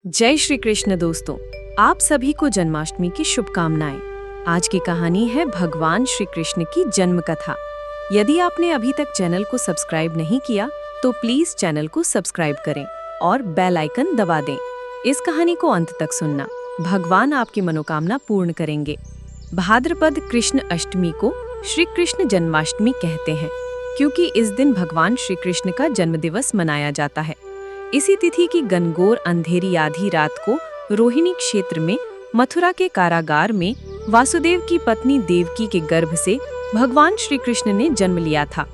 जय श्री कृष्ण दोस्तों, आप सभी को जन्माष्टमी की शुभकामनाएं। आज की कहानी है भगवान श्री कृष्ण की जन्म कथा। यदि आपने अभी तक चैनल को सब्सक्राइब नहीं किया तो प्लीज चैनल को सब्सक्राइब करें और बेल आइकन दबा दें। इस कहानी को अंत तक सुनना, भगवान आपकी मनोकामना पूर्ण करेंगे। भाद्रपद कृष्ण अष्टमी को श्री कृष्ण जन्माष्टमी कहते हैं क्योंकि इस दिन भगवान श्री कृष्ण का जन्मदिवस मनाया जाता है। इसी तिथि की घनघोर अंधेरी आधी रात को रोहिणी क्षेत्र में मथुरा के कारागार में वासुदेव की पत्नी देवकी के गर्भ से भगवान श्री कृष्ण ने जन्म लिया था।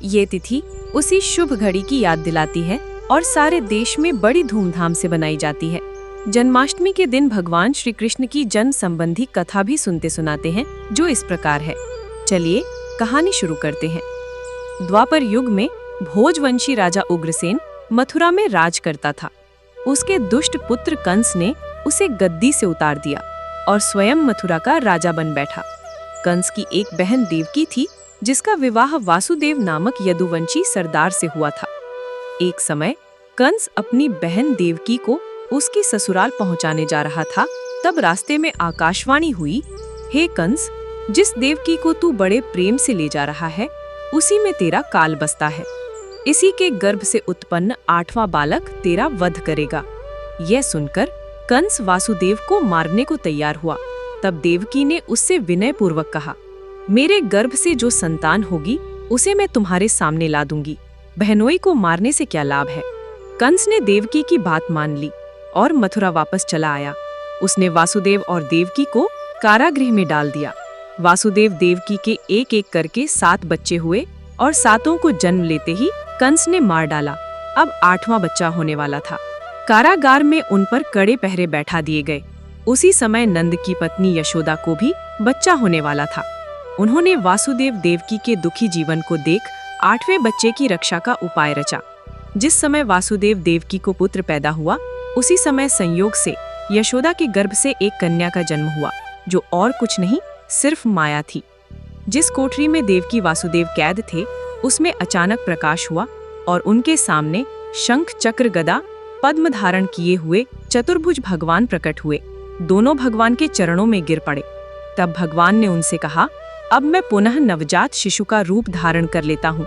ये तिथि उसी शुभ घड़ी की याद दिलाती है और सारे देश में बड़ी धूमधाम से बनाई जाती है। जन्माष्टमी के दिन भगवान श्री कृष्ण की जन्म संबंधी कथा भी सुनते सुनाते हैं, जो इस प्रकार है। चलिए कहानी शुरू करते हैं। द्वापर युग में भोजवंशी राजा उग्रसेन मथुरा में राज करता था। उसके दुष्ट पुत्र कंस ने उसे गद्दी से उतार दिया और स्वयं मथुरा का राजा बन बैठा। कंस की एक बहन देवकी थी, जिसका विवाह वासुदेव नामक यदुवंशी सरदार से हुआ था। एक समय कंस अपनी बहन देवकी को उसकी ससुराल पहुंचाने जा रहा था, तब रास्ते में आकाशवाणी हुई, हे कंस, जिस देवकी को तू बड़े प्रेम से ले जा रहा है, उसी में तेरा काल बसता है। इसी के गर्भ से उत्पन्न 8वां बालक तेरा वध करेगा। यह सुनकर कंस वासुदेव को मारने को तैयार हुआ। तब देवकी ने उससे विनय पूर्वक कहा, मेरे गर्भ से जो संतान होगी उसे मैं तुम्हारे सामने ला दूंगी। बहनोई को मारने से क्या लाभ है। कंस ने देवकी की बात मान ली और मथुरा वापस चला आया। उसने वासुदेव और देवकी को कारागृह में डाल दिया। वासुदेव देवकी के एक एक करके 7 बच्चे हुए और 7 को जन्म लेते ही कंस ने मार डाला। अब 8वां बच्चा होने वाला था। कारागार में उन पर कड़े पहरे बैठा दिए गए। उसी समय नंद की पत्नी यशोदा को भी बच्चा होने वाला था। उन्होंने वासुदेव देवकी के दुखी जीवन को देख 8वें बच्चे की रक्षा का उपाय रचा। जिस समय वासुदेव देवकी को पुत्र पैदा हुआ, उसी समय संयोग से यशोदा के गर्भ से एक कन्या का जन्म हुआ, जो और कुछ नहीं सिर्फ माया थी। जिस कोठरी में देवकी वासुदेव कैद थे, उसमें अचानक प्रकाश हुआ और उनके सामने शंख चक्र गदा पद्म धारण किए हुए चतुर्भुज भगवान प्रकट हुए। दोनों भगवान के चरणों में गिर पड़े। तब भगवान ने उनसे कहा, अब मैं पुनः नवजात शिशु का रूप धारण कर लेता हूँ।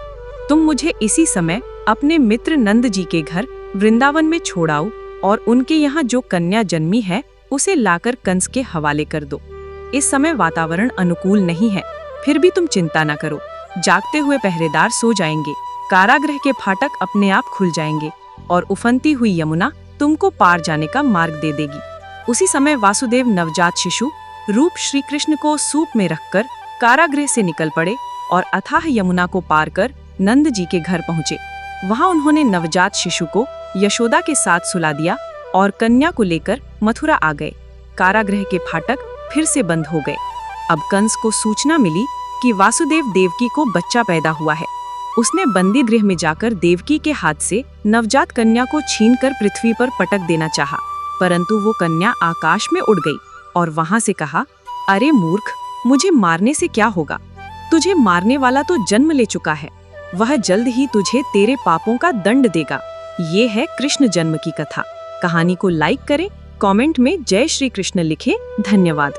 तुम मुझे इसी समय अपने मित्र नंद जी के घर वृंदावन में छोड़ाओ और उनके यहाँ जो कन्या जन्मी है उसे लाकर कंस के हवाले कर दो। इस समय वातावरण अनुकूल नहीं है, फिर भी तुम चिंता न करो। जागते हुए पहरेदार सो जाएंगे, कारागृह के फाटक अपने आप खुल जाएंगे और उफनती हुई यमुना तुमको पार जाने का मार्ग दे देगी। उसी समय वासुदेव नवजात शिशु रूप श्री कृष्ण को सूप में रखकर कारागृह से निकल पड़े और अथाह यमुना को पार कर नंद जी के घर पहुँचे। वहाँ उन्होंने नवजात शिशु को यशोदा के साथ सुला दिया और कन्या को लेकर मथुरा आ गए। कारागृह के फाटक फिर से बंद हो गए। अब कंस को सूचना मिली कि वासुदेव देवकी को बच्चा पैदा हुआ है। उसने बंदी गृह में जाकर देवकी के हाथ से नवजात कन्या को छीनकर पृथ्वी पर पटक देना चाहा, परंतु वो कन्या आकाश में उड़ गई और वहां से कहा, अरे मूर्ख, मुझे मारने से क्या होगा। तुझे मारने वाला तो जन्म ले चुका है, वह जल्द ही तुझे तेरे पापों का दंड देगा। ये है कृष्ण जन्म की कथा। कहानी को लाइक करें, कमेंट में जय श्री कृष्ण लिखें। धन्यवाद।